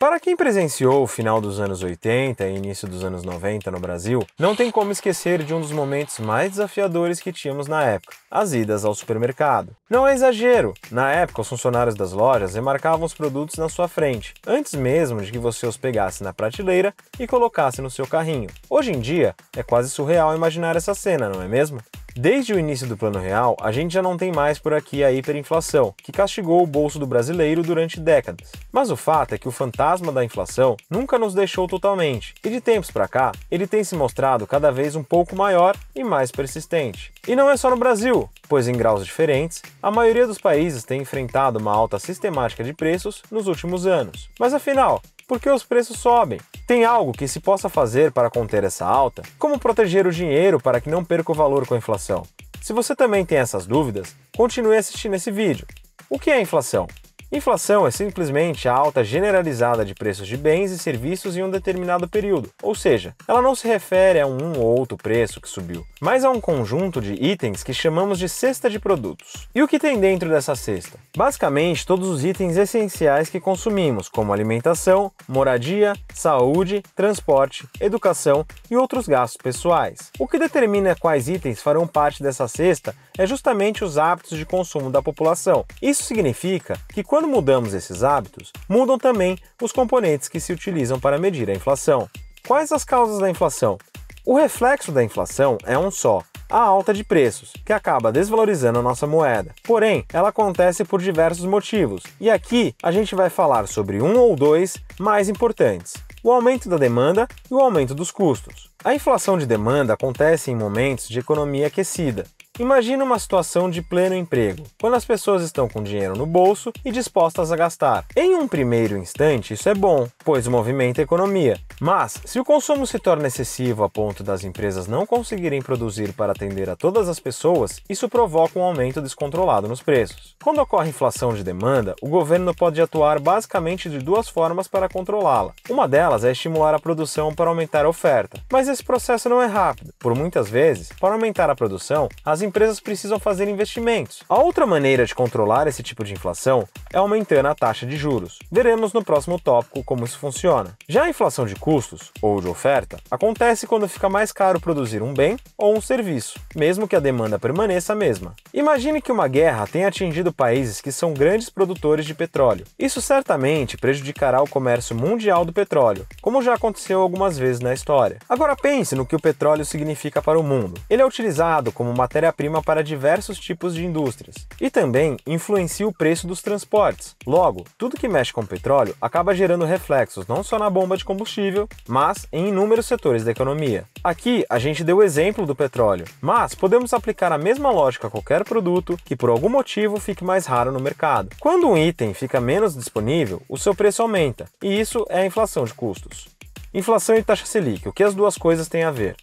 Para quem presenciou o final dos anos 80 e início dos anos 90 no Brasil, não tem como esquecer de um dos momentos mais desafiadores que tínhamos na época, as idas ao supermercado. Não é exagero, na época os funcionários das lojas remarcavam os produtos na sua frente, antes mesmo de que você os pegasse na prateleira e colocasse no seu carrinho. Hoje em dia, é quase surreal imaginar essa cena, não é mesmo? Desde o início do Plano Real, a gente já não tem mais por aqui a hiperinflação, que castigou o bolso do brasileiro durante décadas. Mas o fato é que o fantasma da inflação nunca nos deixou totalmente, e de tempos para cá, ele tem se mostrado cada vez um pouco maior e mais persistente. E não é só no Brasil, pois em graus diferentes, a maioria dos países tem enfrentado uma alta sistemática de preços nos últimos anos. Mas afinal, por que os preços sobem? Tem algo que se possa fazer para conter essa alta? Como proteger o dinheiro para que não perca o valor com a inflação? Se você também tem essas dúvidas, continue assistindo esse vídeo. O que é inflação? Inflação é simplesmente a alta generalizada de preços de bens e serviços em um determinado período, ou seja, ela não se refere a um ou outro preço que subiu, mas a um conjunto de itens que chamamos de cesta de produtos. E o que tem dentro dessa cesta? Basicamente, todos os itens essenciais que consumimos, como alimentação, moradia, saúde, transporte, educação e outros gastos pessoais. O que determina quais itens farão parte dessa cesta é justamente os hábitos de consumo da população. Isso significa que quando mudamos esses hábitos, mudam também os componentes que se utilizam para medir a inflação. Quais as causas da inflação? O reflexo da inflação é um só, a alta de preços, que acaba desvalorizando a nossa moeda. Porém, ela acontece por diversos motivos, e aqui a gente vai falar sobre um ou dois mais importantes: o aumento da demanda e o aumento dos custos. A inflação de demanda acontece em momentos de economia aquecida. Imagina uma situação de pleno emprego, quando as pessoas estão com dinheiro no bolso e dispostas a gastar. Em um primeiro instante, isso é bom, pois movimenta a economia. Mas, se o consumo se torna excessivo a ponto das empresas não conseguirem produzir para atender a todas as pessoas, isso provoca um aumento descontrolado nos preços. Quando ocorre inflação de demanda, o governo pode atuar basicamente de duas formas para controlá-la. Uma delas é estimular a produção para aumentar a oferta, mas esse processo não é rápido. Por muitas vezes, para aumentar a produção, as empresas precisam fazer investimentos. A outra maneira de controlar esse tipo de inflação é aumentando a taxa de juros. Veremos no próximo tópico como isso funciona. Já a inflação de custos, ou de oferta, acontece quando fica mais caro produzir um bem ou um serviço, mesmo que a demanda permaneça a mesma. Imagine que uma guerra tenha atingido países que são grandes produtores de petróleo. Isso certamente prejudicará o comércio mundial do petróleo, como já aconteceu algumas vezes na história. Agora pense no que o petróleo significa para o mundo. Ele é utilizado como matéria-prima para diversos tipos de indústrias e também influencia o preço dos transportes. Logo, tudo que mexe com petróleo acaba gerando reflexos não só na bomba de combustível, mas em inúmeros setores da economia. Aqui a gente deu o exemplo do petróleo, mas podemos aplicar a mesma lógica a qualquer produto que por algum motivo fique mais raro no mercado. Quando um item fica menos disponível, o seu preço aumenta, e isso é a inflação de custos. Inflação e taxa Selic, o que as duas coisas têm a ver?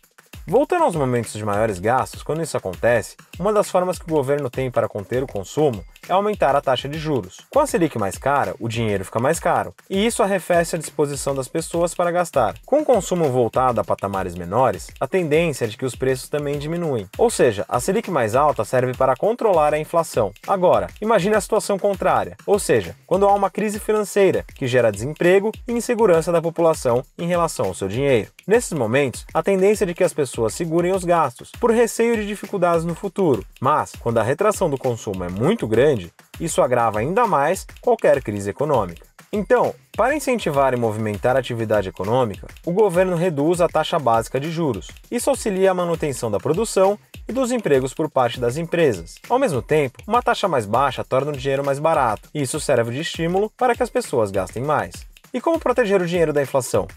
Voltando aos momentos de maiores gastos, quando isso acontece, uma das formas que o governo tem para conter o consumo é aumentar a taxa de juros. Com a Selic mais cara, o dinheiro fica mais caro, e isso arrefece a disposição das pessoas para gastar. Com o consumo voltado a patamares menores, a tendência é de que os preços também diminuem. Ou seja, a Selic mais alta serve para controlar a inflação. Agora, imagine a situação contrária, ou seja, quando há uma crise financeira que gera desemprego e insegurança da população em relação ao seu dinheiro. Nesses momentos, a tendência é de que as pessoas segurem os gastos, por receio de dificuldades no futuro. Mas, quando a retração do consumo é muito grande, isso agrava ainda mais qualquer crise econômica. Então, para incentivar e movimentar a atividade econômica, o governo reduz a taxa básica de juros. Isso auxilia a manutenção da produção e dos empregos por parte das empresas. Ao mesmo tempo, uma taxa mais baixa torna o dinheiro mais barato, e isso serve de estímulo para que as pessoas gastem mais. E como proteger o dinheiro da inflação?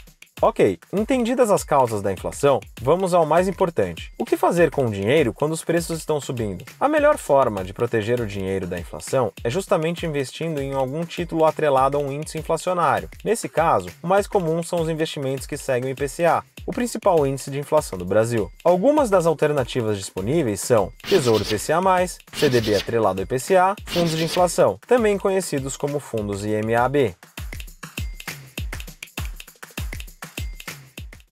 Ok, entendidas as causas da inflação, vamos ao mais importante. O que fazer com o dinheiro quando os preços estão subindo? A melhor forma de proteger o dinheiro da inflação é justamente investindo em algum título atrelado a um índice inflacionário. Nesse caso, o mais comum são os investimentos que seguem o IPCA, o principal índice de inflação do Brasil. Algumas das alternativas disponíveis são Tesouro IPCA+, CDB atrelado ao IPCA, fundos de inflação, também conhecidos como fundos IMAB.